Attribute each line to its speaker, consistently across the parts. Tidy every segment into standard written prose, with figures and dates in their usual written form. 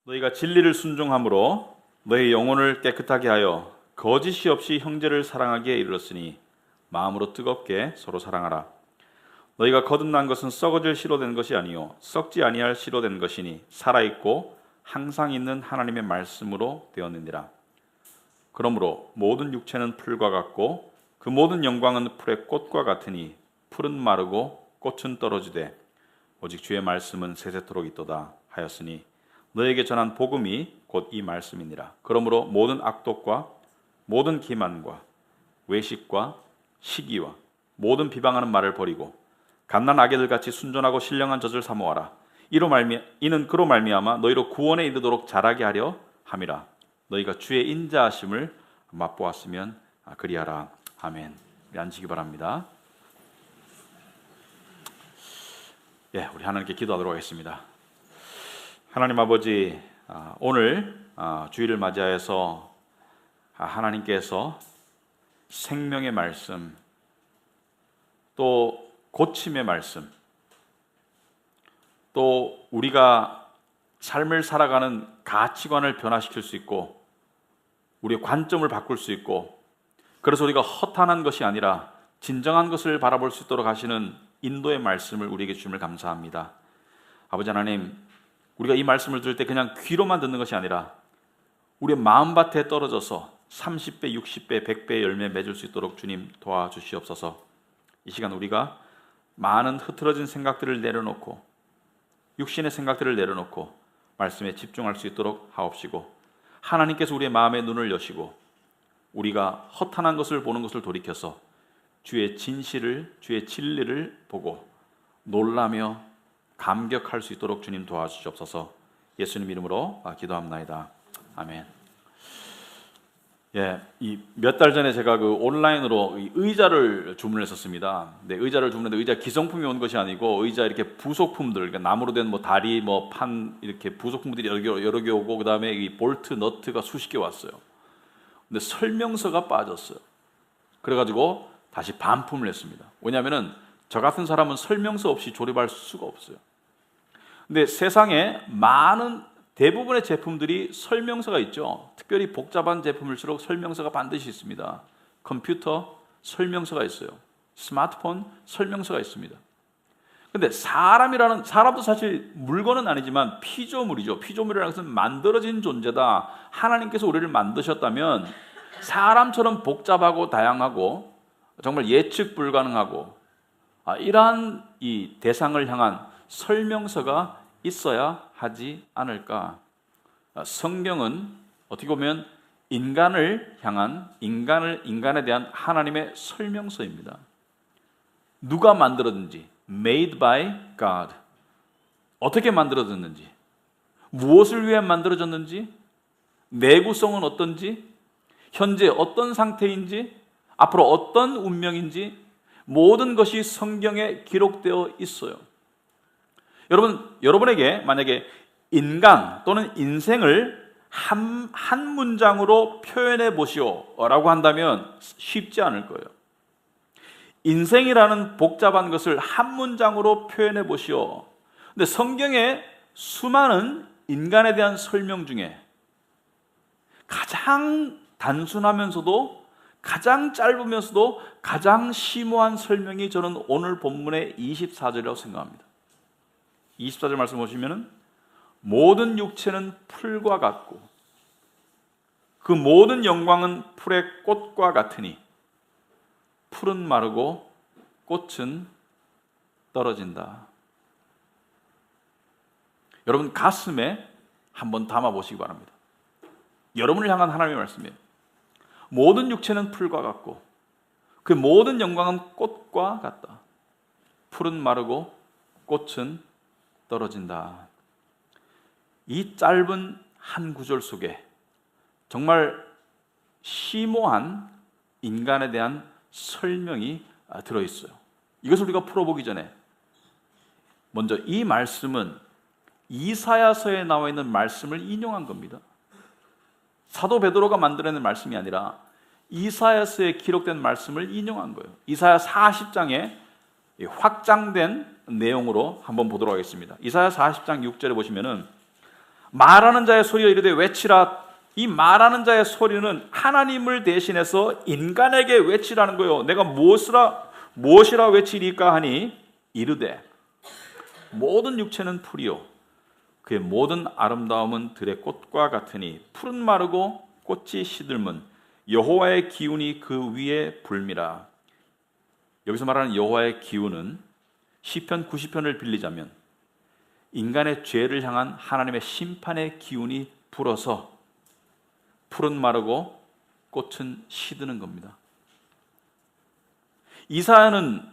Speaker 1: 너희가 진리를 순종함으로 너희 영혼을 깨끗하게 하여 거짓이 없이 형제를 사랑하기에 이르렀으니 마음으로 뜨겁게 서로 사랑하라. 너희가 거듭난 것은 썩어질 씨로 된 것이 아니요 썩지 아니할 씨로 된 것이니 살아있고 항상 있는 하나님의 말씀으로 되었느니라. 그러므로 모든 육체는 풀과 같고 그 모든 영광은 풀의 꽃과 같으니 풀은 마르고 꽃은 떨어지되 오직 주의 말씀은 세세토록 있도다 하였으니 너에게 전한 복음이 곧 이 말씀이니라. 그러므로 모든 악독과 모든 기만과 외식과 시기와 모든 비방하는 말을 버리고 갓난 아기들 같이 순전하고 신령한 젖을 사모하라. 이는 그로 말미암아 너희로 구원에 이르도록 자라게 하려 함이라. 너희가 주의 인자하심을 맛보았으면 그리하라. 아멘. 우리 앉으시기 바랍니다. 우리 하나님께 기도하도록 하겠습니다. 하나님 아버지, 오늘 주일을 맞이하여서 하나님께서 생명의 말씀, 또 고침의 말씀, 또 우리가 삶을 살아가는 가치관을 변화시킬 수 있고 우리의 관점을 바꿀 수 있고, 그래서 우리가 허탄한 것이 아니라 진정한 것을 바라볼 수 있도록 하시는 인도의 말씀을 우리에게 주심을 감사합니다. 아버지 하나님, 우리가 이 말씀을 들을 때 그냥 귀로만 듣는 것이 아니라 우리의 마음밭에 떨어져서 30배, 60배, 100배의 열매 맺을 수 있도록 주님 도와주시옵소서. 이 시간 우리가 많은 흐트러진 생각들을 내려놓고 육신의 생각들을 내려놓고 말씀에 집중할 수 있도록 하옵시고, 하나님께서 우리의 마음의 눈을 여시고 우리가 허탄한 것을 보는 것을 돌이켜서 주의 진실을, 주의 진리를 보고 놀라며 감격할 수 있도록 주님 도와주시옵소서. 예수님 이름으로 기도합나이다. 아멘. 이 몇 달 전에 제가 온라인으로 의자를 주문했었습니다. 근데 의자를 주문했는데 의자 기성품이 온 것이 아니고 의자 이렇게 부속품들, 그러니까 나무로 된 다리, 판 이렇게 부속품들이 여러 개 오고, 그 다음에 이 볼트, 너트가 수십 개 왔어요. 근데 설명서가 빠졌어요. 그래가지고 다시 반품을 했습니다. 왜냐하면은 저 같은 사람은 설명서 없이 조립할 수가 없어요. 근데 세상에 많은 대부분의 제품들이 설명서가 있죠. 특별히 복잡한 제품일수록 설명서가 반드시 있습니다. 컴퓨터 설명서가 있어요. 스마트폰 설명서가 있습니다. 근데 사람도 사실 물건은 아니지만 피조물이죠. 피조물이라는 것은 만들어진 존재다. 하나님께서 우리를 만드셨다면 사람처럼 복잡하고 다양하고 정말 예측 불가능하고 이러한 이 대상을 향한 설명서가 있어야 하지 않을까. 성경은 어떻게 보면 인간을 향한 인간에 대한 하나님의 설명서입니다. 누가 만들었는지, made by God, 어떻게 만들어졌는지, 무엇을 위해 만들어졌는지, 내구성은 어떤지, 현재 어떤 상태인지, 앞으로 어떤 운명인지 모든 것이 성경에 기록되어 있어요. 여러분에게 만약에 인간 또는 인생을 한 문장으로 표현해 보시오라고 한다면 쉽지 않을 거예요. 인생이라는 복잡한 것을 한 문장으로 표현해 보시오. 근데 성경의 수많은 인간에 대한 설명 중에 가장 단순하면서도 가장 짧으면서도 가장 심오한 설명이 저는 오늘 본문의 24절이라고 생각합니다. 24절 말씀 보시면은 모든 육체는 풀과 같고 그 모든 영광은 풀의 꽃과 같으니 풀은 마르고 꽃은 떨어진다. 여러분 가슴에 한번 담아 보시기 바랍니다. 여러분을 향한 하나님의 말씀이에요. 모든 육체는 풀과 같고 그 모든 영광은 꽃과 같다. 풀은 마르고 꽃은 떨어진다. 이 짧은 한 구절 속에 정말 심오한 인간에 대한 설명이 들어있어요. 이것을 우리가 풀어보기 전에 먼저 이 말씀은 이사야서에 나와 있는 말씀을 인용한 겁니다. 사도 베드로가 만들어낸 말씀이 아니라 이사야서에 기록된 말씀을 인용한 거예요. 이사야 40장에 확장된 내용으로 한번 보도록 하겠습니다. 이사야 40장 6절에 보시면은 말하는 자의 소리여 이르되 외치라. 이 말하는 자의 소리는 하나님을 대신해서 인간에게 외치라는 거예요. 내가 무엇이라 외치리까 하니 이르되 모든 육체는 풀이요 그의 모든 아름다움은 들의 꽃과 같으니 풀은 마르고 꽃이 시들면 여호와의 기운이 그 위에 불미라. 여기서 말하는 여호와의 기운은 시편 90편을 빌리자면 인간의 죄를 향한 하나님의 심판의 기운이 불어서 풀은 마르고 꽃은 시드는 겁니다. 이사야는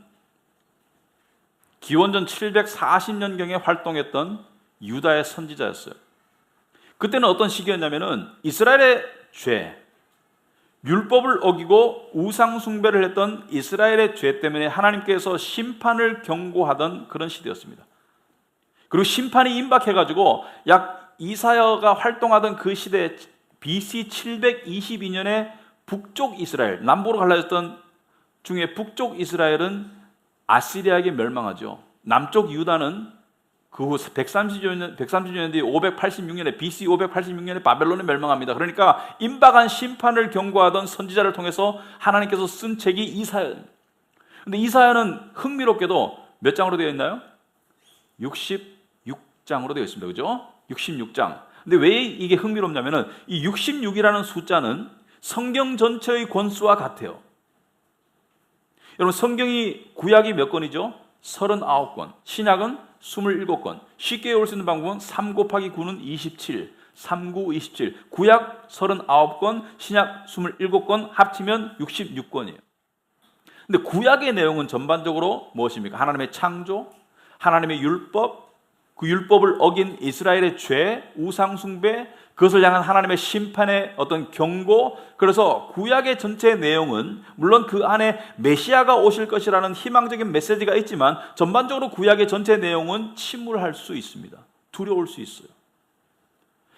Speaker 1: 기원전 740년경에 활동했던 유다의 선지자였어요. 그때는 어떤 시기였냐면은 이스라엘의 죄, 율법을 어기고 우상 숭배를 했던 이스라엘의 죄 때문에 하나님께서 심판을 경고하던 그런 시대였습니다. 그리고 심판이 임박해가지고 약 이사야가 활동하던 그 시대 BC 722년에 북쪽 이스라엘, 남부로 갈라졌던 중에 북쪽 이스라엘은 아시리아에게 멸망하죠. 남쪽 유다는 그 후 130년 뒤 586년에 BC 586년에 바벨론에 멸망합니다. 그러니까 임박한 심판을 경고하던 선지자를 통해서 하나님께서 쓴 책이 이사야입니다. 근데 이사야는 흥미롭게도 몇 장으로 되어 있나요? 66장으로 되어 있습니다. 그죠? 66장. 근데 왜 이게 흥미롭냐면은 이 66이라는 숫자는 성경 전체의 권수와 같아요. 여러분 성경이 구약이 몇 권이죠? 39권. 신약은 27권. 쉽게 외울 수 있는 방법은 3 곱하기 9는 27. 39, 27. 구약 39권, 신약 27권 합치면 66권이에요. 근데 구약의 내용은 전반적으로 무엇입니까? 하나님의 창조, 하나님의 율법, 그 율법을 어긴 이스라엘의 죄, 우상 숭배, 그것을 향한 하나님의 심판의 어떤 경고. 그래서 구약의 전체 내용은 물론 그 안에 메시아가 오실 것이라는 희망적인 메시지가 있지만 전반적으로 구약의 전체 내용은 침울할 수 있습니다. 두려울 수 있어요.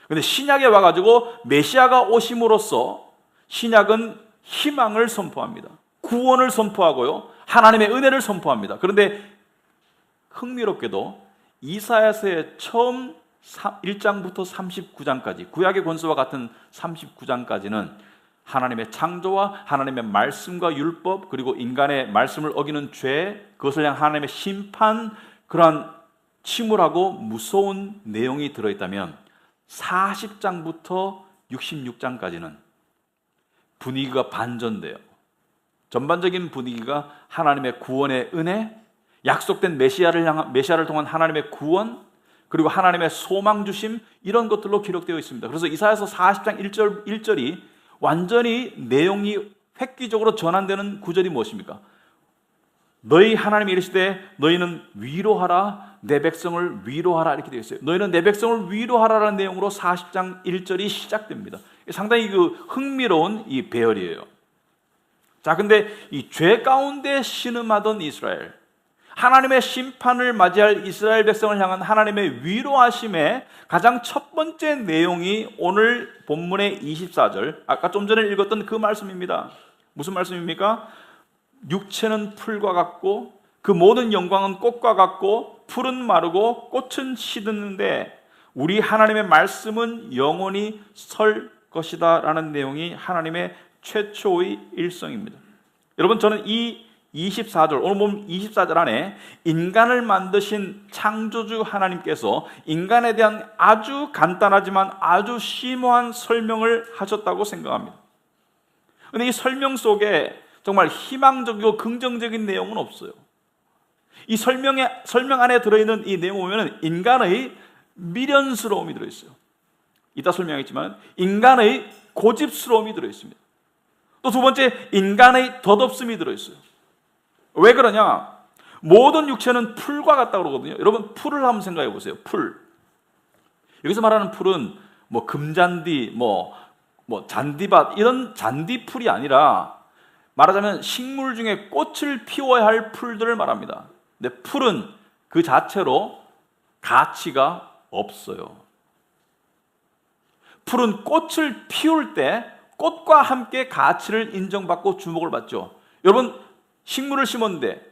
Speaker 1: 그런데 신약에 와가지고 메시아가 오심으로써 신약은 희망을 선포합니다. 구원을 선포하고요, 하나님의 은혜를 선포합니다. 그런데 흥미롭게도 이사야서의 처음 1장부터 39장까지 구약의 권수와 같은 39장까지는 하나님의 창조와 하나님의 말씀과 율법, 그리고 인간의 말씀을 어기는 죄, 그것을 향한 하나님의 심판, 그러한 침울하고 무서운 내용이 들어있다면 40장부터 66장까지는 분위기가 반전돼요. 전반적인 분위기가 하나님의 구원의 은혜, 약속된 메시아를 통한 하나님의 구원, 그리고 하나님의 소망 주심, 이런 것들로 기록되어 있습니다. 그래서 이사야서 40장 1절이 완전히 내용이 획기적으로 전환되는 구절이 무엇입니까? 너희 하나님이 이르시되 너희는 위로하라, 내 백성을 위로하라, 이렇게 되어 있어요. 너희는 내 백성을 위로하라라는 내용으로 40장 1절이 시작됩니다. 상당히 그 흥미로운 이 배열이에요. 자, 근데 이 죄 가운데 신음하던 이스라엘, 하나님의 심판을 맞이할 이스라엘 백성을 향한 하나님의 위로하심의 가장 첫 번째 내용이 오늘 본문의 24절, 아까 좀 전에 읽었던 그 말씀입니다. 무슨 말씀입니까? 육체는 풀과 같고 그 모든 영광은 꽃과 같고 풀은 마르고 꽃은 시드는데 우리 하나님의 말씀은 영원히 설 것이다 라는 내용이 하나님의 최초의 일성입니다. 여러분, 저는 이 24절, 오늘 보면 24절 안에 인간을 만드신 창조주 하나님께서 인간에 대한 아주 간단하지만 아주 심오한 설명을 하셨다고 생각합니다. 그런데 이 설명 속에 정말 희망적이고 긍정적인 내용은 없어요. 이 설명 안에 들어있는 이 내용 보면 인간의 미련스러움이 들어있어요. 이따 설명했지만 인간의 고집스러움이 들어있습니다. 또 두 번째, 인간의 덧없음이 들어있어요. 왜 그러냐? 모든 육체는 풀과 같다고 그러거든요. 여러분, 풀을 한번 생각해 보세요. 풀. 여기서 말하는 풀은 뭐 금잔디, 뭐 잔디밭, 이런 잔디풀이 아니라 말하자면 식물 중에 꽃을 피워야 할 풀들을 말합니다. 근데 풀은 그 자체로 가치가 없어요. 풀은 꽃을 피울 때 꽃과 함께 가치를 인정받고 주목을 받죠. 여러분, 식물을 심었는데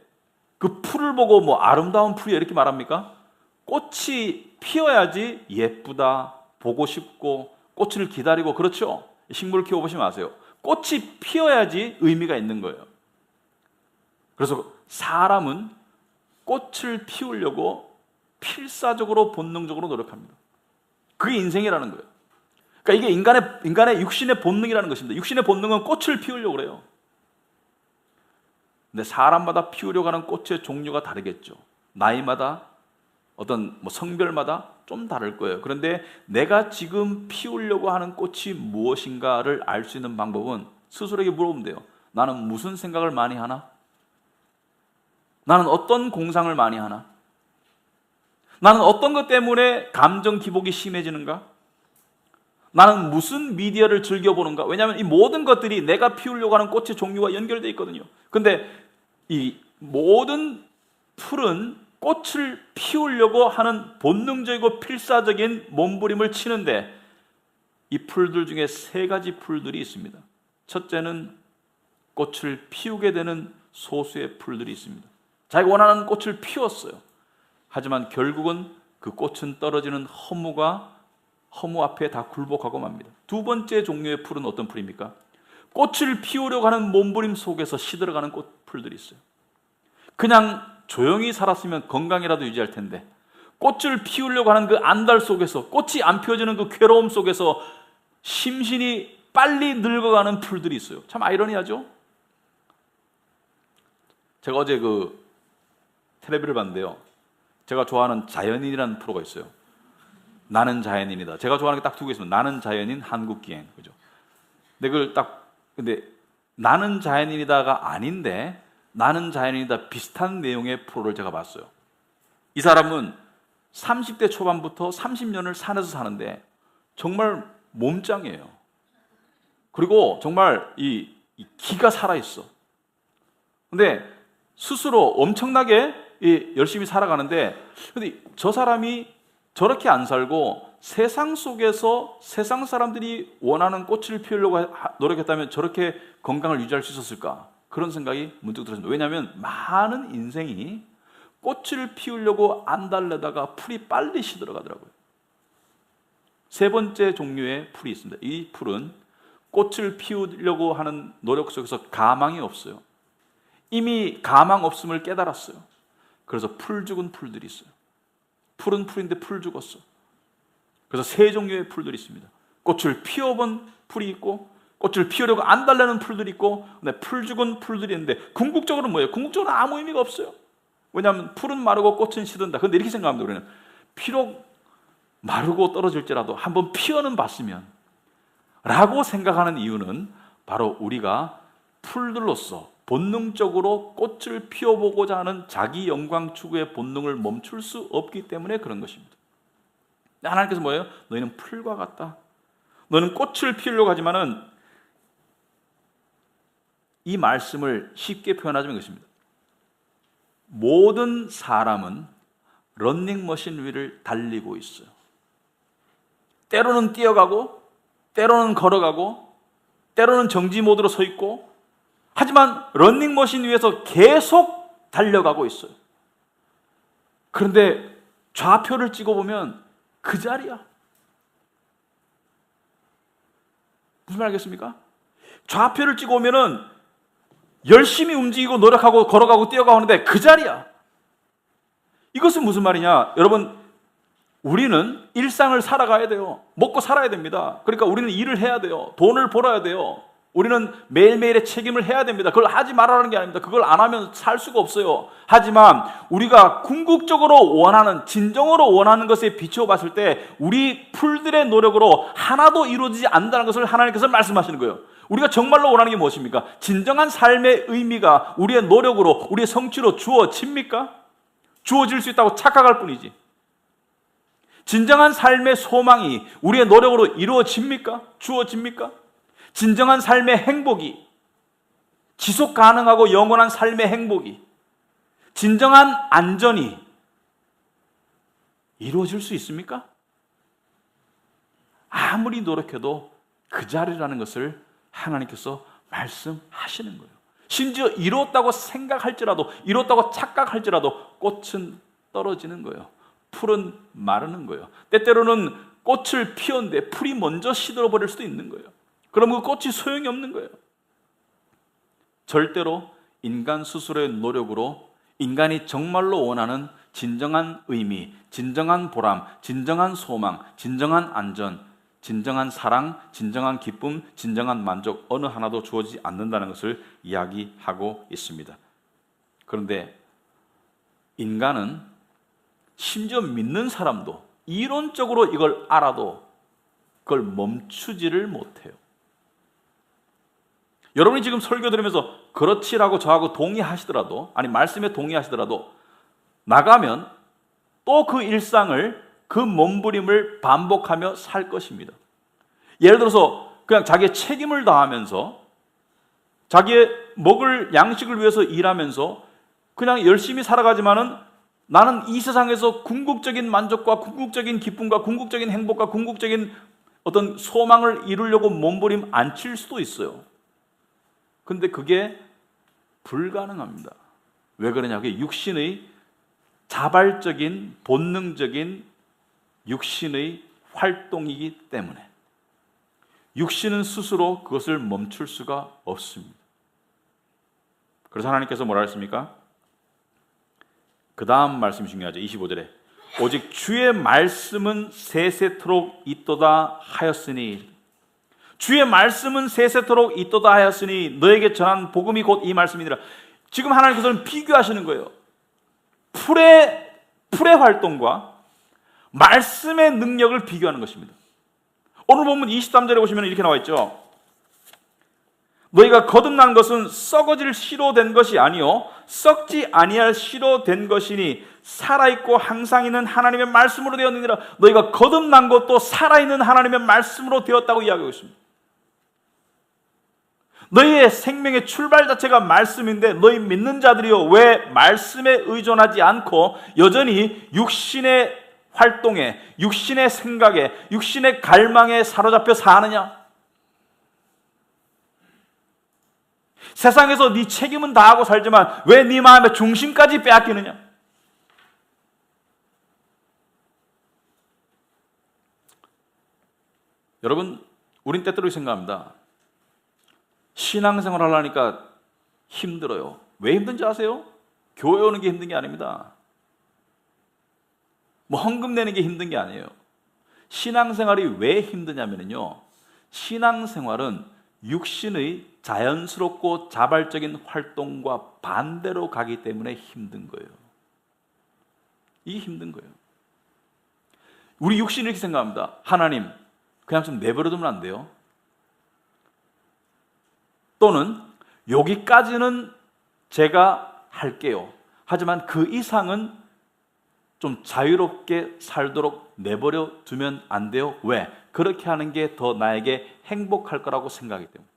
Speaker 1: 그 풀을 보고 뭐 아름다운 풀이야 이렇게 말합니까? 꽃이 피어야지 예쁘다, 보고 싶고 꽃을 기다리고 그렇죠? 식물 키워보시면 아세요. 꽃이 피어야지 의미가 있는 거예요. 그래서 사람은 꽃을 피우려고 필사적으로 본능적으로 노력합니다. 그게 인생이라는 거예요. 그러니까 이게 인간의 육신의 본능이라는 것입니다. 육신의 본능은 꽃을 피우려고 그래요. 근데 사람마다 피우려고 하는 꽃의 종류가 다르겠죠. 나이마다 어떤 성별마다 좀 다를 거예요. 그런데 내가 지금 피우려고 하는 꽃이 무엇인가를 알 수 있는 방법은 스스로에게 물어보면 돼요. 나는 무슨 생각을 많이 하나? 나는 어떤 공상을 많이 하나? 나는 어떤 것 때문에 감정 기복이 심해지는가? 나는 무슨 미디어를 즐겨보는가? 왜냐하면 이 모든 것들이 내가 피우려고 하는 꽃의 종류와 연결되어 있거든요. 근데 이 모든 풀은 꽃을 피우려고 하는 본능적이고 필사적인 몸부림을 치는데 이 풀들 중에 3가지 풀들이 있습니다. 첫째는 꽃을 피우게 되는 소수의 풀들이 있습니다. 자기가 원하는 꽃을 피웠어요. 하지만 결국은 그 꽃은 떨어지는 허무 앞에 다 굴복하고 맙니다. 2번째 종류의 풀은 어떤 풀입니까? 꽃을 피우려고 하는 몸부림 속에서 시들어가는 풀들이 있어요. 그냥 조용히 살았으면 건강이라도 유지할 텐데 꽃을 피우려고 하는 그 안달 속에서, 꽃이 안 피워지는 그 괴로움 속에서 심신이 빨리 늙어가는 풀들이 있어요. 참 아이러니하죠? 제가 어제 텔레비를 봤는데요. 제가 좋아하는 자연인이라는 프로가 있어요. 나는 자연인이다. 제가 좋아하는 게 딱 2개 있습니다. 나는 자연인, 한국기행. 그죠? 근데 나는 자연인이다가 아닌데 나는 자연인이다 비슷한 내용의 프로를 제가 봤어요. 이 사람은 30대 초반부터 30년을 산에서 사는데 정말 몸짱이에요. 그리고 정말 이 기가 살아있어. 근데 스스로 엄청나게 열심히 살아가는데 근데 저 사람이 저렇게 안 살고 세상 속에서 세상 사람들이 원하는 꽃을 피우려고 노력했다면 저렇게 건강을 유지할 수 있었을까? 그런 생각이 문득 들었습니다. 왜냐하면 많은 인생이 꽃을 피우려고 안달내다가 풀이 빨리 시들어가더라고요. 3번째 종류의 풀이 있습니다. 이 풀은 꽃을 피우려고 하는 노력 속에서 가망이 없어요. 이미 가망 없음을 깨달았어요. 그래서 풀 죽은 풀들이 있어요. 풀은 풀인데 풀 죽었어. 그래서 3 종류의 풀들이 있습니다. 꽃을 피워본 풀이 있고 꽃을 피우려고 안달내는 풀들이 있고 풀 죽은 풀들이 있는데 궁극적으로는 뭐예요? 궁극적으로는 아무 의미가 없어요. 왜냐하면 풀은 마르고 꽃은 시든다. 그런데 이렇게 생각합니다. 우리는 비록 마르고 떨어질지라도 한번 피어는 봤으면 라고 생각하는 이유는 바로 우리가 풀들로서 본능적으로 꽃을 피워보고자 하는 자기 영광 추구의 본능을 멈출 수 없기 때문에 그런 것입니다. 하나님께서 뭐예요? 너희는 풀과 같다. 너는 꽃을 피우려고 하지만은 이 말씀을 쉽게 표현하자면 이것입니다. 모든 사람은 러닝머신 위를 달리고 있어요. 때로는 뛰어가고 때로는 걸어가고 때로는 정지 모드로 서 있고 하지만 러닝머신 위에서 계속 달려가고 있어요. 그런데 좌표를 찍어보면 그 자리야. 무슨 말 알겠습니까? 좌표를 찍어보면은 열심히 움직이고 노력하고 걸어가고 뛰어가는데 그 자리야. 이것은 무슨 말이냐? 여러분, 우리는 일상을 살아가야 돼요. 먹고 살아야 됩니다. 그러니까 우리는 일을 해야 돼요. 돈을 벌어야 돼요. 우리는 매일매일의 책임을 해야 됩니다. 그걸 하지 말라는 게 아닙니다. 그걸 안 하면 살 수가 없어요. 하지만 우리가 궁극적으로 원하는, 진정으로 원하는 것에 비추어 봤을 때 우리 풀들의 노력으로 하나도 이루어지지 않는다는 것을 하나님께서 말씀하시는 거예요. 우리가 정말로 원하는 게 무엇입니까? 진정한 삶의 의미가 우리의 노력으로, 우리의 성취로 주어집니까? 주어질 수 있다고 착각할 뿐이지. 진정한 삶의 소망이 우리의 노력으로 이루어집니까? 주어집니까? 진정한 삶의 행복이, 지속 가능하고 영원한 삶의 행복이, 진정한 안전이 이루어질 수 있습니까? 아무리 노력해도 그 자리라는 것을 하나님께서 말씀하시는 거예요. 심지어 이뤘다고 생각할지라도, 이뤘다고 착각할지라도 꽃은 떨어지는 거예요. 풀은 마르는 거예요. 때때로는 꽃을 피웠는데 풀이 먼저 시들어버릴 수도 있는 거예요. 그러면 그 꽃이 소용이 없는 거예요. 절대로 인간 스스로의 노력으로 인간이 정말로 원하는 진정한 의미, 진정한 보람, 진정한 소망, 진정한 안전, 진정한 사랑, 진정한 기쁨, 진정한 만족 어느 하나도 주어지지 않는다는 것을 이야기하고 있습니다. 그런데 인간은 심지어 믿는 사람도 이론적으로 이걸 알아도 그걸 멈추지를 못해요. 여러분이 지금 설교 들으면서 그렇지라고 저하고 동의하시더라도, 아니 말씀에 동의하시더라도 나가면 또 그 일상을, 그 몸부림을 반복하며 살 것입니다. 예를 들어서 그냥 자기의 책임을 다하면서 자기의 먹을 양식을 위해서 일하면서 그냥 열심히 살아가지만은 나는 이 세상에서 궁극적인 만족과 궁극적인 기쁨과 궁극적인 행복과 궁극적인 어떤 소망을 이루려고 몸부림 안 칠 수도 있어요. 근데 그게 불가능합니다. 왜 그러냐? 그게 육신의 자발적인 본능적인 육신의 활동이기 때문에 육신은 스스로 그것을 멈출 수가 없습니다. 그래서 하나님께서 뭐라 했습니까? 그 다음 말씀이 중요하죠. 25절에 오직 주의 말씀은 세세토록 있도다 하였으니, 주의 말씀은 세세토록 있도다 하였으니 너에게 전한 복음이 곧 이 말씀이니라. 지금 하나님께서는 비교하시는 거예요. 풀의 활동과 말씀의 능력을 비교하는 것입니다. 오늘 본문 23절에 보시면 이렇게 나와 있죠. 너희가 거듭난 것은 썩어질 씨로 된 것이 아니요 썩지 아니할 씨로 된 것이니 살아있고 항상 있는 하나님의 말씀으로 되었느니라. 너희가 거듭난 것도 살아있는 하나님의 말씀으로 되었다고 이야기하고 있습니다. 너희의 생명의 출발 자체가 말씀인데 너희 믿는 자들이요 왜 말씀에 의존하지 않고 여전히 육신의 활동에, 육신의 생각에, 육신의 갈망에 사로잡혀 사느냐? 세상에서 네 책임은 다하고 살지만 왜 네 마음의 중심까지 빼앗기느냐? 여러분, 우린 때때로 생각합니다. 신앙생활 하려니까 힘들어요. 왜 힘든지 아세요? 교회 오는 게 힘든 게 아닙니다. 뭐 헌금 내는 게 힘든 게 아니에요. 신앙생활이 왜 힘드냐면요, 신앙생활은 육신의 자연스럽고 자발적인 활동과 반대로 가기 때문에 힘든 거예요. 이게 힘든 거예요. 우리 육신이 이렇게 생각합니다. 하나님, 그냥 좀 내버려두면 안 돼요? 또는 여기까지는 제가 할게요. 하지만 그 이상은 좀 자유롭게 살도록 내버려 두면 안 돼요? 왜? 그렇게 하는 게 더 나에게 행복할 거라고 생각하기 때문에.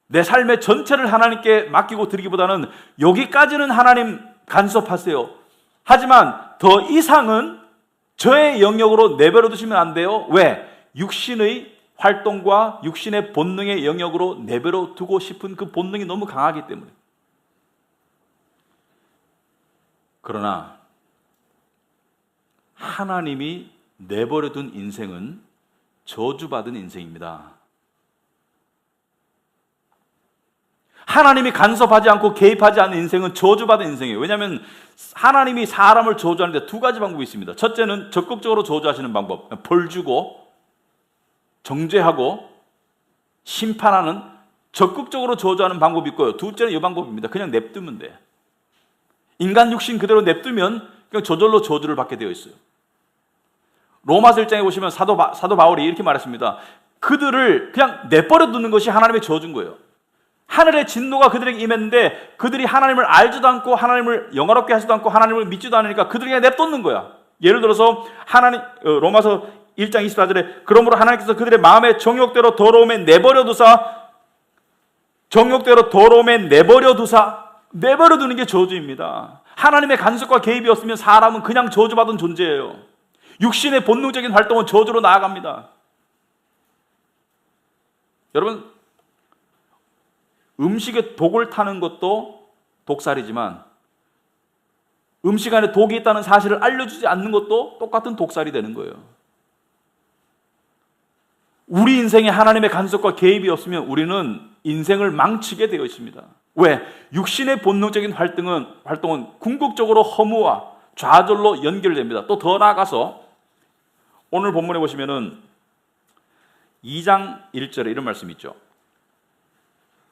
Speaker 1: 내 삶의 전체를 하나님께 맡기고 드리기보다는 여기까지는 하나님 간섭하세요. 하지만 더 이상은 저의 영역으로 내버려 두시면 안 돼요. 왜? 육신의 활동과 육신의 본능의 영역으로 내버려 두고 싶은 그 본능이 너무 강하기 때문에. 그러나 하나님이 내버려둔 인생은 저주받은 인생입니다. 하나님이 간섭하지 않고 개입하지 않는 인생은 저주받은 인생이에요. 왜냐하면 하나님이 사람을 저주하는데 두 가지 방법이 있습니다. 첫째는 적극적으로 저주하시는 방법, 벌 주고 정죄하고 심판하는 적극적으로 저주하는 방법이 있고요. 둘째는 이 방법입니다. 그냥 냅두면 돼. 인간 육신 그대로 냅두면 그냥 저절로 저주를 받게 되어 있어요. 로마서 1장에 보시면 사도 바울이 이렇게 말했습니다. 그들을 그냥 내버려 두는 것이 하나님의 저주인 거예요. 하늘의 진노가 그들에게 임했는데 그들이 하나님을 알지도 않고 하나님을 영화롭게 하지도 않고 하나님을 믿지도 않으니까 그들이 그냥 냅뒀는 거야. 예를 들어서 로마서 1장 24절에 그러므로 하나님께서 그들의 마음의 정욕대로 더러움에 내버려 두사 내버려 두는 게 저주입니다. 하나님의 간섭과 개입이 없으면 사람은 그냥 저주받은 존재예요. 육신의 본능적인 활동은 저주로 나아갑니다. 여러분, 음식에 독을 타는 것도 독살이지만 음식 안에 독이 있다는 사실을 알려주지 않는 것도 똑같은 독살이 되는 거예요. 우리 인생에 하나님의 간섭과 개입이 없으면 우리는 인생을 망치게 되어 있습니다. 왜? 육신의 본능적인 활동은 궁극적으로 허무와 좌절로 연결됩니다. 또 더 나아가서 오늘 본문에 보시면은 2장 1절에 이런 말씀이 있죠.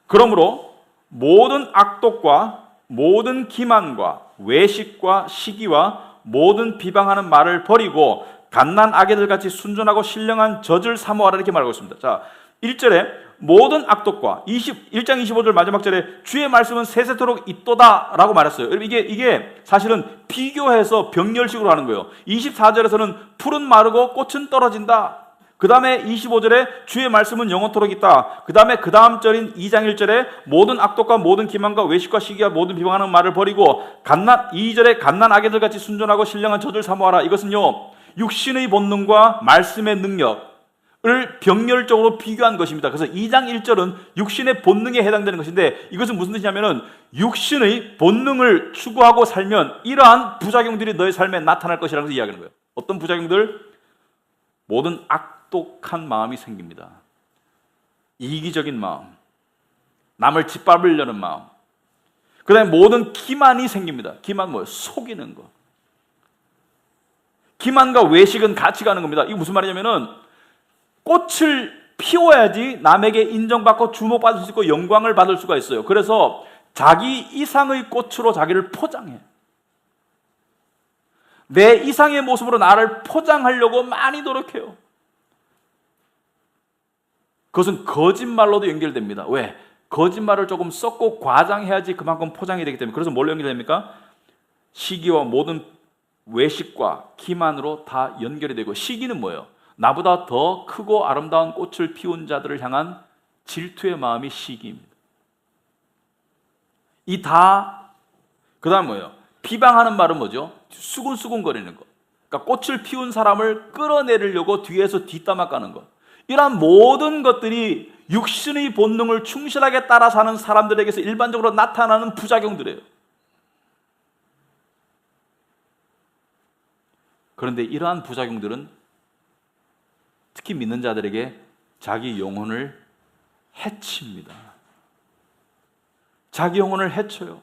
Speaker 1: 그러므로 모든 악독과 모든 기만과 외식과 시기와 모든 비방하는 말을 버리고 갓난 아기들 같이 순전하고 신령한 젖을 사모하라 이렇게 말하고 있습니다. 자, 1절에 모든 악독과 1장 25절 마지막 절에 주의 말씀은 세세토록 있도다라고 말했어요. 여러분 이게 사실은 비교해서 병렬식으로 하는 거예요. 24절에서는 풀은 마르고 꽃은 떨어진다. 그 다음에 25절에 주의 말씀은 영원토록 있다. 그 다음 절인 2장 1절에 모든 악독과 모든 기만과 외식과 시기와 모든 비방하는 말을 버리고 2절에 갓난 아기들 같이 순전하고 신령한 젖을 사모하라. 이것은요 육신의 본능과 말씀의 능력을 병렬적으로 비교한 것입니다. 그래서 2장 1절은 육신의 본능에 해당되는 것인데 이것은 무슨 뜻이냐면은 육신의 본능을 추구하고 살면 이러한 부작용들이 너의 삶에 나타날 것이라는 것을 이야기하는 거예요. 어떤 부작용들? 모든 악독한 마음이 생깁니다. 이기적인 마음, 남을 짓밟으려는 마음, 그 다음에 모든 기만이 생깁니다. 기만 뭐예요? 속이는 것. 기만과 외식은 같이 가는 겁니다. 이게 무슨 말이냐면은 꽃을 피워야지 남에게 인정받고 주목받을 수 있고 영광을 받을 수가 있어요. 그래서 자기 이상의 꽃으로 자기를 포장해. 내 이상의 모습으로 나를 포장하려고 많이 노력해요. 그것은 거짓말로도 연결됩니다. 왜? 거짓말을 조금 섞고 과장해야지 그만큼 포장이 되기 때문에. 그래서 뭘로 연결됩니까? 시기와 모든 외식과 기만으로 다 연결이 되고, 시기는 뭐예요? 나보다 더 크고 아름다운 꽃을 피운 자들을 향한 질투의 마음이 시기입니다. 그 다음 뭐예요? 비방하는 말은 뭐죠? 수군수군거리는 것. 그러니까 꽃을 피운 사람을 끌어내리려고 뒤에서 뒷담화 까는 것. 이러한 모든 것들이 육신의 본능을 충실하게 따라 사는 사람들에게서 일반적으로 나타나는 부작용들이에요. 그런데 이러한 부작용들은 특히 믿는 자들에게 자기 영혼을 해칩니다. 자기 영혼을 해쳐요.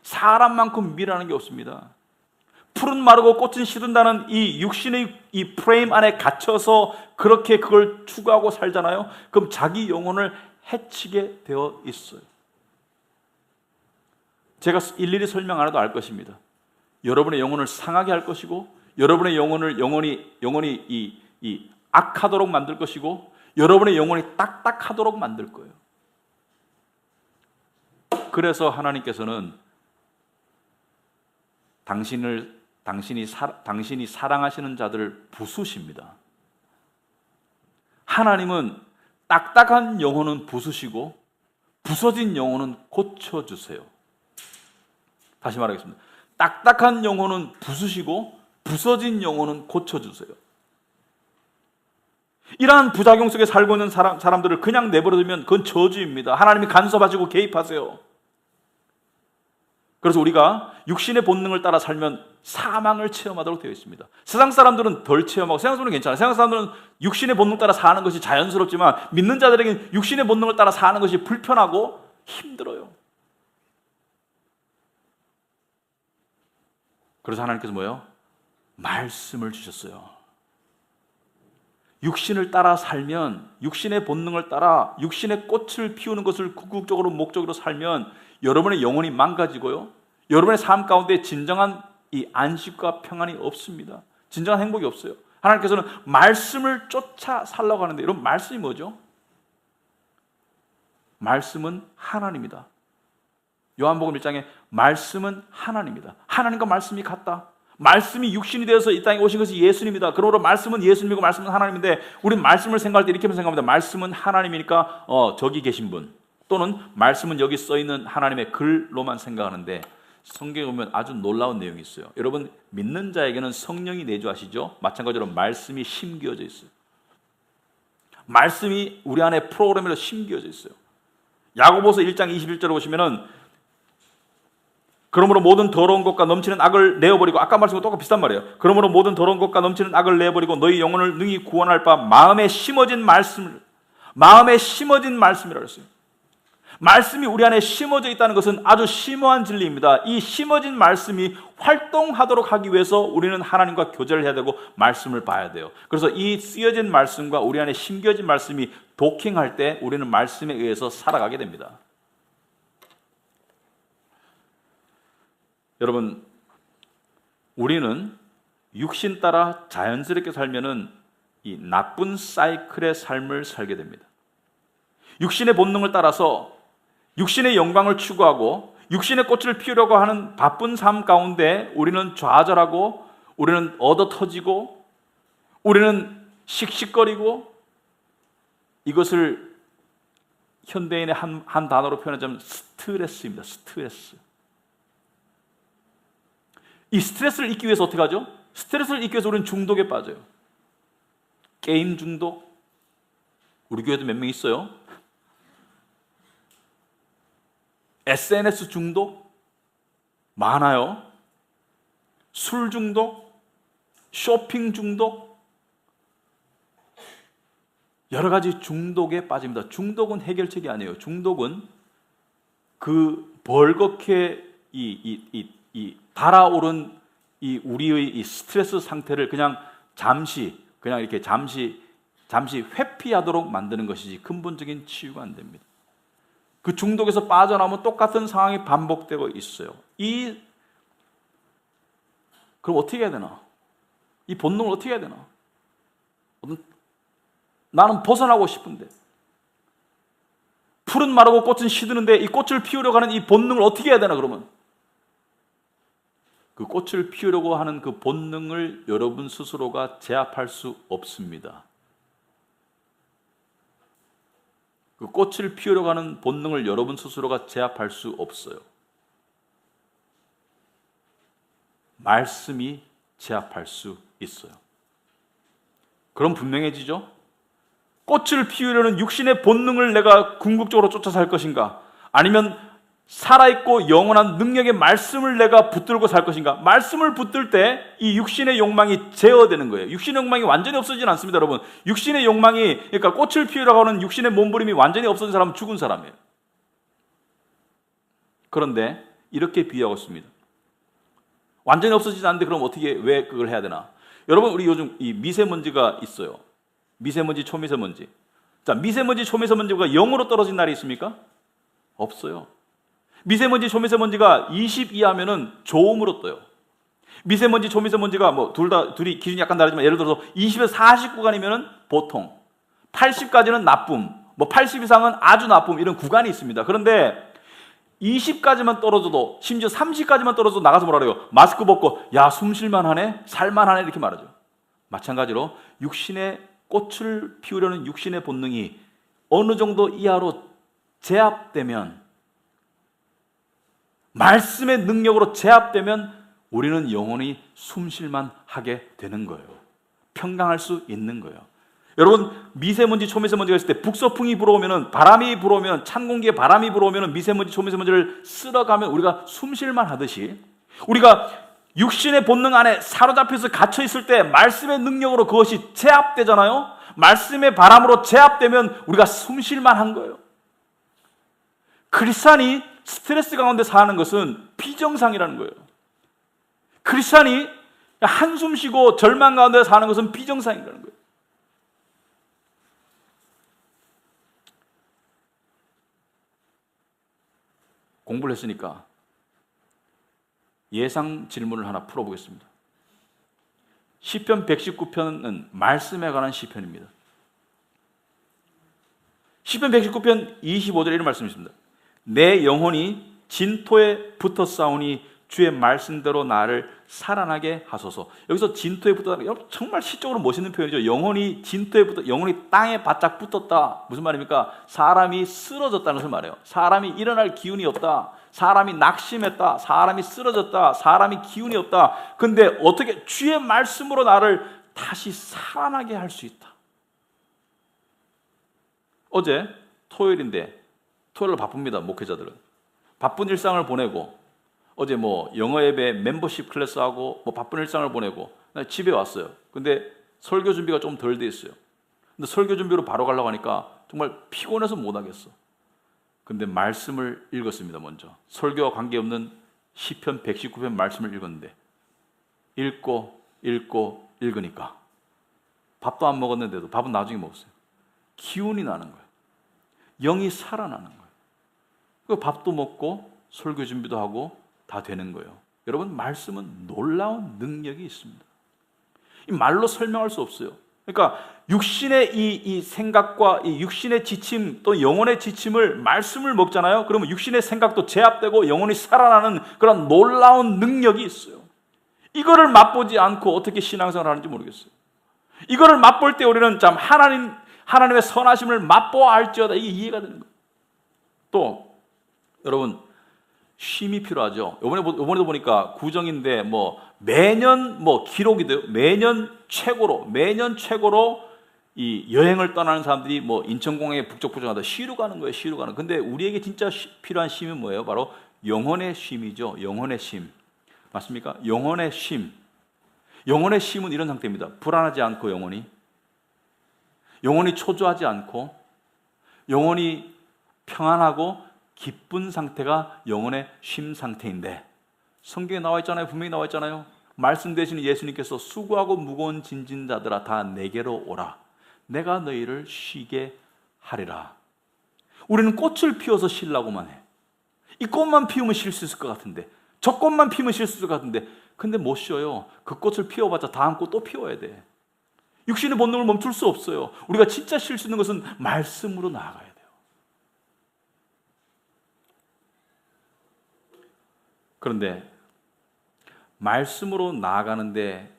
Speaker 1: 사람만큼 미련한 게 없습니다. 풀은 마르고 꽃은 시든다는 이 육신의 이 프레임 안에 갇혀서 그렇게 그걸 추구하고 살잖아요. 그럼 자기 영혼을 해치게 되어 있어요. 제가 일일이 설명 안 해도 알 것입니다. 여러분의 영혼을 상하게 할 것이고, 여러분의 영혼이 이 악하도록 만들 것이고, 여러분의 영혼이 딱딱하도록 만들 거예요. 그래서 하나님께서는 당신이 사랑하시는 자들을 부수십니다. 하나님은 딱딱한 영혼은 부수시고 부서진 영혼은 고쳐주세요. 다시 말하겠습니다. 딱딱한 영혼은 부수시고 부서진 영혼은 고쳐주세요. 이러한 부작용 속에 살고 있는 사람들을 그냥 내버려두면 그건 저주입니다. 하나님이 간섭하시고 개입하세요. 그래서 우리가 육신의 본능을 따라 살면 사망을 체험하도록 되어 있습니다. 세상 사람들은 덜 체험하고, 세상 사람들은 괜찮아요. 세상 사람들은 육신의 본능 따라 사는 것이 자연스럽지만 믿는 자들에게는 육신의 본능을 따라 사는 것이 불편하고 힘들어요. 그래서 하나님께서 뭐예요? 말씀을 주셨어요. 육신을 따라 살면, 육신의 본능을 따라 육신의 꽃을 피우는 것을 궁극적으로 목적으로 살면 여러분의 영혼이 망가지고요, 여러분의 삶 가운데 진정한 이 안식과 평안이 없습니다. 진정한 행복이 없어요. 하나님께서는 말씀을 쫓아 살라고 하는데, 여러분 말씀이 뭐죠? 말씀은 하나님이다. 요한복음 1장에 말씀은 하나님이다. 하나님과 말씀이 같다. 말씀이 육신이 되어서 이 땅에 오신 것이 예수님이다. 그러므로 말씀은 예수님이고 말씀은 하나님인데, 우리는 말씀을 생각할 때 이렇게 생각합니다. 말씀은 하나님이니까 저기 계신 분, 또는 말씀은 여기 써있는 하나님의 글로만 생각하는데, 성경에 보면 아주 놀라운 내용이 있어요. 여러분, 믿는 자에게는 성령이 내주하시죠. 마찬가지로 말씀이 심겨져 있어요. 말씀이 우리 안에 프로그램으로 심겨져 있어요. 야고보서 1장 21절을 보시면은 그러므로 모든 더러운 것과 넘치는 악을 내어버리고, 아까 말씀과 똑같이 비슷한 말이에요. 그러므로 모든 더러운 것과 넘치는 악을 내어버리고 너희 영혼을 능히 구원할 바 마음에 심어진 말씀이라고 했어요. 말씀이 우리 안에 심어져 있다는 것은 아주 심오한 진리입니다. 이 심어진 말씀이 활동하도록 하기 위해서 우리는 하나님과 교제를 해야 되고 말씀을 봐야 돼요. 그래서 이 쓰여진 말씀과 우리 안에 심겨진 말씀이 도킹할 때 우리는 말씀에 의해서 살아가게 됩니다. 여러분, 우리는 육신 따라 자연스럽게 살면은 이 나쁜 사이클의 삶을 살게 됩니다. 육신의 본능을 따라서 육신의 영광을 추구하고 육신의 꽃을 피우려고 하는 바쁜 삶 가운데 우리는 좌절하고, 우리는 얻어터지고, 우리는 씩씩거리고, 이것을 현대인의 한 단어로 표현하자면 스트레스입니다. 스트레스. 이 스트레스를 잊기 위해서 어떻게 하죠? 스트레스를 잊기 위해서 우리는 중독에 빠져요. 게임 중독, 우리 교회도 몇 명 있어요. SNS 중독 많아요. 술 중독, 쇼핑 중독, 여러 가지 중독에 빠집니다. 중독은 해결책이 아니에요. 중독은 그 벌겋게 달아오른 이 우리의 이 스트레스 상태를 그냥 이렇게 잠시 회피하도록 만드는 것이지 근본적인 치유가 안 됩니다. 그 중독에서 빠져나오면 똑같은 상황이 반복되고 있어요. 그럼 어떻게 해야 되나? 이 본능을 어떻게 해야 되나? 나는 벗어나고 싶은데, 풀은 마르고 꽃은 시드는데 이 꽃을 피우려고 하는 이 본능을 어떻게 해야 되나? 그러면 그 꽃을 피우려고 하는 그 본능을 여러분 스스로가 제압할 수 없습니다. 그 꽃을 피우려고 하는 본능을 여러분 스스로가 제압할 수 없어요. 말씀이 제압할 수 있어요. 그럼 분명해지죠? 꽃을 피우려는 육신의 본능을 내가 궁극적으로 쫓아 살 것인가? 아니면 살아있고 영원한 능력의 말씀을 내가 붙들고 살 것인가? 말씀을 붙들 때 이 육신의 욕망이 제어되는 거예요. 육신의 욕망이 완전히 없어지진 않습니다, 여러분. 육신의 욕망이, 그러니까 꽃을 피우려고 하는 육신의 몸부림이 완전히 없어진 사람은 죽은 사람이에요. 그런데 이렇게 비유하고 있습니다. 완전히 없어지지 않는데 그럼 왜 그걸 해야 되나? 여러분, 우리 요즘 이 미세먼지가 있어요. 미세먼지, 초미세먼지. 자, 미세먼지, 초미세먼지가 0으로 떨어진 날이 있습니까? 없어요. 미세먼지, 초미세먼지가 20 이하면은 좋음으로 떠요. 미세먼지, 초미세먼지가 둘이 기준이 약간 다르지만 예를 들어서 20에서 40 구간이면은 보통, 80까지는 나쁨, 80 이상은 아주 나쁨, 이런 구간이 있습니다. 그런데 20까지만 떨어져도, 심지어 30까지만 떨어져도 나가서 뭐라 그래요? 마스크 벗고, 야, 숨 쉴만 하네? 살만 하네? 이렇게 말하죠. 마찬가지로 육신의 꽃을 피우려는 육신의 본능이 어느 정도 이하로 제압되면, 말씀의 능력으로 제압되면 우리는 영원히 숨쉴만 하게 되는 거예요. 평강할 수 있는 거예요. 여러분, 미세먼지, 초미세먼지가 있을 때 북서풍이 불어오면, 바람이 불어오면, 찬 공기에 바람이 불어오면 미세먼지, 초미세먼지를 쓸어가면 우리가 숨쉴만 하듯이, 우리가 육신의 본능 안에 사로잡혀서 갇혀 있을 때 말씀의 능력으로 그것이 제압되잖아요. 말씀의 바람으로 제압되면 우리가 숨쉴만 한 거예요. 크리스찬이 스트레스 가운데 사는 것은 비정상이라는 거예요. 크리스찬이 한숨 쉬고 절망 가운데 사는 것은 비정상이라는 거예요. 공부를 했으니까 예상 질문을 하나 풀어보겠습니다. 시편 119편은 말씀에 관한 시편입니다. 시편 119편 25절에 이런 말씀이 있습니다. 내 영혼이 진토에 붙어 싸우니 주의 말씀대로 나를 살아나게 하소서. 여기서 진토에 붙었다, 정말 시적으로 멋있는 표현이죠. 영혼이 진토에 붙어, 영혼이 땅에 바짝 붙었다. 무슨 말입니까? 사람이 쓰러졌다는 것을 말해요. 사람이 일어날 기운이 없다. 사람이 낙심했다. 사람이 쓰러졌다. 사람이 기운이 없다. 근데 어떻게 주의 말씀으로 나를 다시 살아나게 할 수 있다. 어제 토요일인데, 토요일로 바쁩니다, 목회자들은. 바쁜 일상을 보내고 어제 뭐 영어 예배 멤버십 클래스하고 뭐 바쁜 일상을 보내고 집에 왔어요. 근데 설교 준비가 좀 덜 돼 있어요. 근데 설교 준비로 바로 가려고 하니까 정말 피곤해서 못 하겠어. 근데 말씀을 읽었습니다. 먼저 설교와 관계없는 시편 119편 말씀을 읽었는데 읽고 읽으니까 밥도 안 먹었는데도 밥은 나중에 먹었어요. 기운이 나는 거예요. 영이 살아나는 거예요. 그 밥도 먹고 설교 준비도 하고 다 되는 거예요. 여러분, 말씀은 놀라운 능력이 있습니다. 이 말로 설명할 수 없어요. 그러니까 육신의 이 생각과 이 육신의 지침 또 영혼의 지침을 말씀을 먹잖아요. 그러면 육신의 생각도 제압되고 영혼이 살아나는 그런 놀라운 능력이 있어요. 이거를 맛보지 않고 어떻게 신앙생활을 하는지 모르겠어요. 이거를 맛볼 때 우리는 참 하나님의 선하심을 맛보아 알지어다, 이게 이해가 되는 거예요. 또 여러분, 쉼이 필요하죠. 이번에도 보니까 구정인데 뭐 매년 뭐 기록이 돼요. 매년 최고로 이 여행을 떠나는 사람들이 뭐 인천공항에 북적북적하다 쉬러 가는 거예요. 쉬러 가는. 근데 우리에게 진짜 필요한 쉼은 뭐예요? 바로 영혼의 쉼이죠. 영혼의 쉼. 맞습니까? 영혼의 쉼. 영혼의 쉼은 이런 상태입니다. 불안하지 않고 영혼이 초조하지 않고 영혼이 평안하고 기쁜 상태가 영혼의 쉼 상태인데, 성경에 나와 있잖아요. 분명히 나와 있잖아요. 말씀 되시는 예수님께서 수고하고 무거운 짐진 자들아 다 내게로 오라. 내가 너희를 쉬게 하리라. 우리는 꽃을 피워서 쉬려고만 해. 이 꽃만 피우면 쉴 수 있을 것 같은데, 저 꽃만 피우면 쉴 수 있을 것 같은데, 근데 못 쉬어요. 그 꽃을 피워봤자 다음 꽃 또 피워야 돼. 육신의 본능을 멈출 수 없어요. 우리가 진짜 쉴 수 있는 것은 말씀으로 나아가야 돼요. 그런데 말씀으로 나아가는데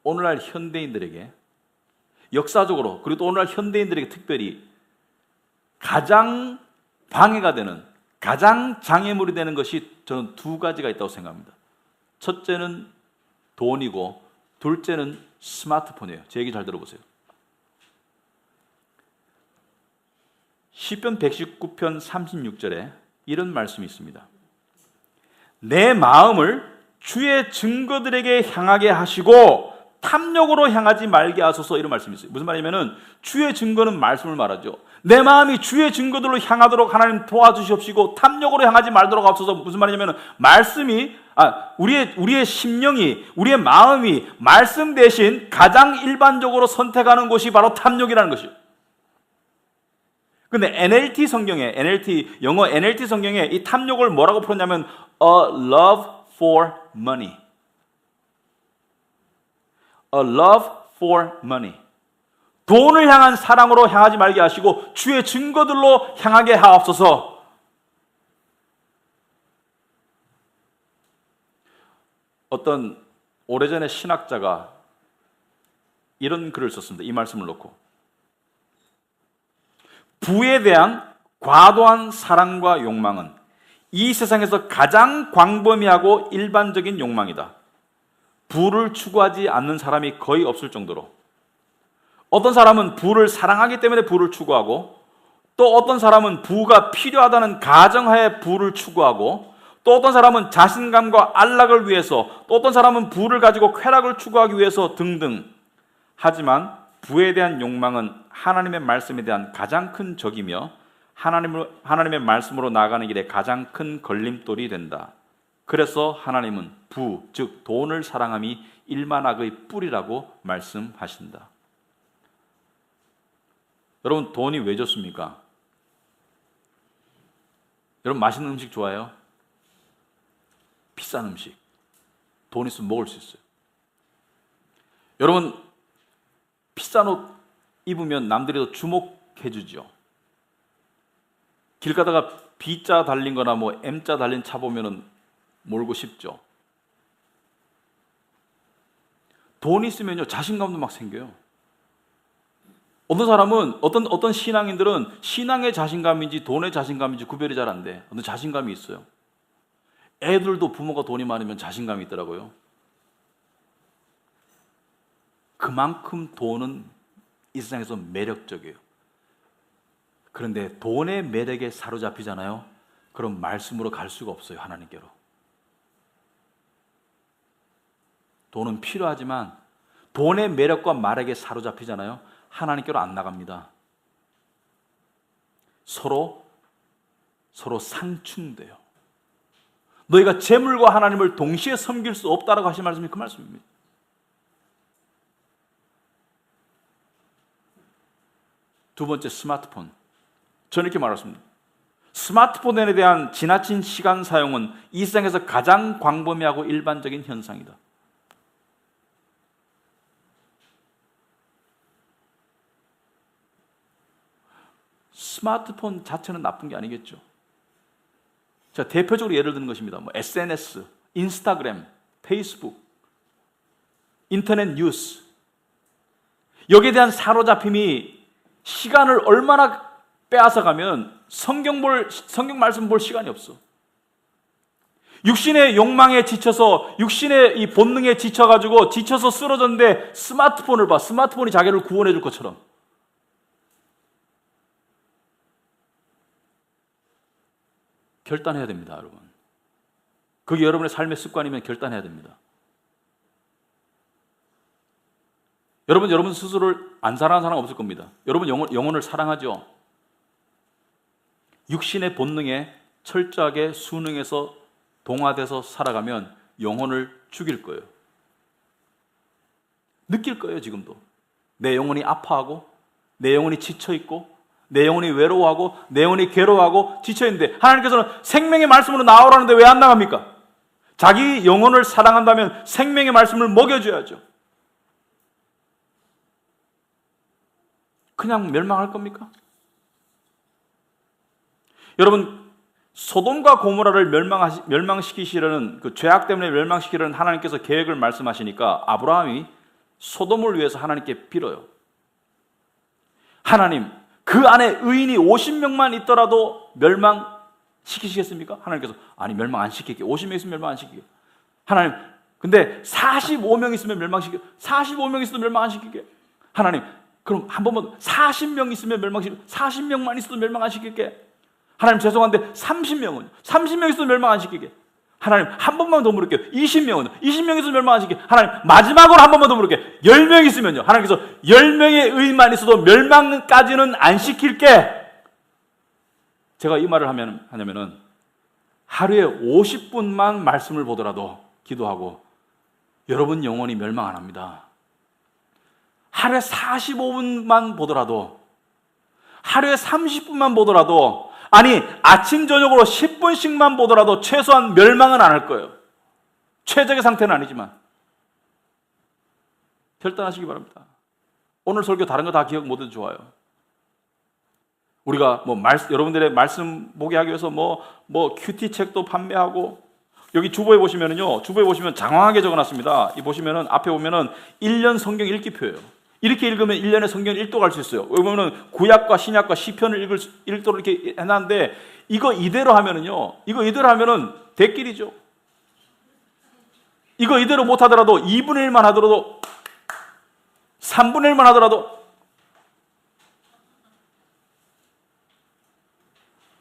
Speaker 1: 오늘날 현대인들에게, 역사적으로 그리고 또 오늘날 현대인들에게 특별히 가장 방해가 되는, 가장 장애물이 되는 것이 저는 두 가지가 있다고 생각합니다. 첫째는 돈이고 둘째는 스마트폰이에요. 제 얘기 잘 들어보세요. 시편 119편 36절에 이런 말씀이 있습니다. 내 마음을 주의 증거들에게 향하게 하시고 탐욕으로 향하지 말게 하소서, 이런 말씀이 있어요. 무슨 말이냐면 주의 증거는 말씀을 말하죠. 내 마음이 주의 증거들로 향하도록 하나님 도와주시옵시고 탐욕으로 향하지 말도록 하소서. 무슨 말이냐면 말씀이 우리의 심령이, 우리의 마음이 말씀 대신 가장 일반적으로 선택하는 곳이 바로 탐욕이라는 것이에요. 근데 영어 NLT 성경에 이 탐욕을 뭐라고 풀었냐면 a love for money. A love for money. 돈을 향한 사랑으로 향하지 말게 하시고 주의 증거들로 향하게 하옵소서. 어떤 오래전에 신학자가 이런 글을 썼습니다. 이 말씀을 놓고. 부에 대한 과도한 사랑과 욕망은 이 세상에서 가장 광범위하고 일반적인 욕망이다. 부를 추구하지 않는 사람이 거의 없을 정도로, 어떤 사람은 부를 사랑하기 때문에 부를 추구하고, 또 어떤 사람은 부가 필요하다는 가정하에 부를 추구하고, 또 어떤 사람은 자신감과 안락을 위해서, 또 어떤 사람은 부를 가지고 쾌락을 추구하기 위해서 등등. 하지만 부에 대한 욕망은 하나님의 말씀에 대한 가장 큰 적이며 하나님의 말씀으로 나아가는 길에 가장 큰 걸림돌이 된다. 그래서 하나님은 부, 즉 돈을 사랑함이 일만악의 뿌리라고 말씀하신다. 여러분, 돈이 왜 좋습니까? 여러분, 맛있는 음식 좋아해요? 비싼 음식 돈 있으면 먹을 수 있어요. 여러분, 비싼 옷 입으면 남들이 더 주목해 주죠. 길 가다가 B자 달린 거나 뭐 M자 달린 차 보면은 몰고 싶죠. 돈 있으면요 자신감도 막 생겨요. 어떤 사람은 어떤 신앙인들은 신앙의 자신감인지 돈의 자신감인지 구별이 잘 안 돼. 어떤 자신감이 있어요. 애들도 부모가 돈이 많으면 자신감이 있더라고요. 그만큼 돈은 이 세상에서 매력적이에요. 그런데 돈의 매력에 사로잡히잖아요. 그럼 말씀으로 갈 수가 없어요. 하나님께로. 돈은 필요하지만 돈의 매력과 말에게 사로잡히잖아요. 하나님께로 안 나갑니다. 서로 상충돼요. 너희가 재물과 하나님을 동시에 섬길 수 없다라고 하신 말씀이 그 말씀입니다. 두 번째, 스마트폰. 저는 이렇게 말했습니다. 스마트폰에 대한 지나친 시간 사용은 이 세상에서 가장 광범위하고 일반적인 현상이다. 스마트폰 자체는 나쁜 게 아니겠죠. 자, 대표적으로 예를 드는 것입니다. SNS, 인스타그램, 페이스북, 인터넷 뉴스. 여기에 대한 사로잡힘이 시간을 얼마나 빼앗아가면 성경 말씀 볼 시간이 없어. 육신의 욕망에 지쳐서, 육신의 이 본능에 지쳐서 쓰러졌는데 스마트폰을 봐. 스마트폰이 자기를 구원해 줄 것처럼. 결단해야 됩니다, 여러분. 그게 여러분의 삶의 습관이면 결단해야 됩니다. 여러분 스스로를 안 사랑하는 사람 없을 겁니다. 여러분 영혼을 사랑하죠? 육신의 본능에 철저하게 순응해서 동화돼서 살아가면 영혼을 죽일 거예요. 느낄 거예요, 지금도. 내 영혼이 아파하고, 내 영혼이 지쳐있고, 내 영혼이 외로워하고, 내 영혼이 괴로워하고 지쳐있는데 하나님께서는 생명의 말씀으로 나오라는데 왜 안 나갑니까? 자기 영혼을 사랑한다면 생명의 말씀을 먹여줘야죠. 그냥 멸망할 겁니까? 여러분, 소돔과 고모라를 멸망시키시려는, 그 죄악 때문에 멸망시키려는 하나님께서 계획을 말씀하시니까 아브라함이 소돔을 위해서 하나님께 빌어요. 하나님, 그 안에 의인이 50명만 있더라도 멸망시키시겠습니까? 하나님께서 아니, 멸망 안 시킬게. 50명 있으면 멸망 안 시킬게. 하나님, 근데 45명 있으면 45명 있어도 멸망 안 시킬게. 하나님, 그럼 한 번만 40명 있으면 40명만 있어도 멸망 안 시킬게. 하나님, 죄송한데 30명 있어도 멸망 안 시키게. 하나님, 한 번만 더 물을게요. 20명 있어도 멸망 안 시키게. 하나님, 마지막으로 한 번만 더 물을게요. 10명 있으면요. 하나님께서 10명의 의인만 있어도 멸망까지는 안 시킬게. 제가 이 말을 하냐면은 하루에 50분만 말씀을 보더라도 기도하고 여러분 영혼이 멸망 안 합니다. 하루에 45분만 보더라도, 하루에 30분만 보더라도, 아니 아침 저녁으로 10분씩만 보더라도 최소한 멸망은 안 할 거예요. 최적의 상태는 아니지만 결단하시기 바랍니다. 오늘 설교 다른 거 다 기억 못해도 좋아요. 우리가 여러분들의 말씀 보게 하기 위해서 큐티 책도 판매하고, 여기 주보에 보시면은요, 주보에 보시면 장황하게 적어놨습니다. 이 보시면은 앞에 보면은 1년 성경 읽기표예요. 이렇게 읽으면 1년에 성경 1도 갈 수 있어요. 여기 보면은 구약과 신약과 시편을 읽도록 이렇게 해놨는데, 이거 이대로 하면은요, 대길이죠. 이거 이대로 못 하더라도 2분의 1만 하더라도, 3분의 1만 하더라도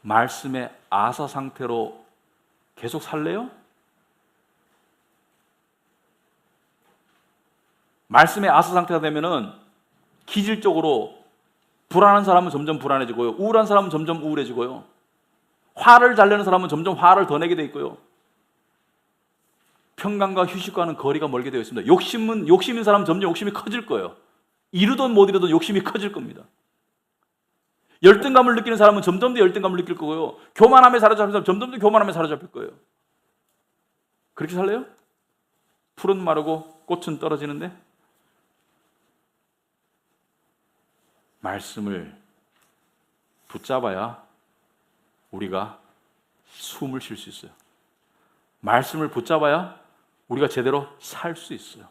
Speaker 1: 말씀의 아사 상태로 계속 살래요? 말씀의 아사 상태가 되면은 기질적으로 불안한 사람은 점점 불안해지고요. 우울한 사람은 점점 우울해지고요. 화를 잘 내는 사람은 점점 화를 더 내게 돼 있고요. 평강과 휴식과는 거리가 멀게 되어 있습니다. 욕심인 사람은 점점 욕심이 커질 거예요. 이루든 못 이루든 욕심이 커질 겁니다. 열등감을 느끼는 사람은 점점 더 열등감을 느낄 거고요. 교만함에 사로잡힌 사람은 점점 더 교만함에 사로잡힐 거예요. 그렇게 살래요? 풀은 마르고 꽃은 떨어지는데? 말씀을 붙잡아야 우리가 숨을 쉴 수 있어요. 말씀을 붙잡아야 우리가 제대로 살 수 있어요.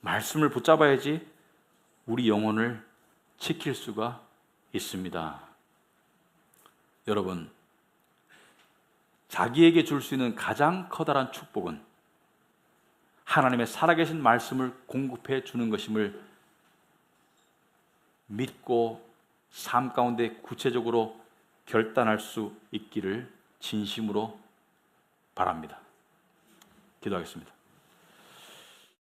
Speaker 1: 말씀을 붙잡아야지 우리 영혼을 지킬 수가 있습니다. 여러분, 자기에게 줄 수 있는 가장 커다란 축복은 하나님의 살아계신 말씀을 공급해 주는 것임을 믿고 삶 가운데 구체적으로 결단할 수 있기를 진심으로 바랍니다. 기도하겠습니다.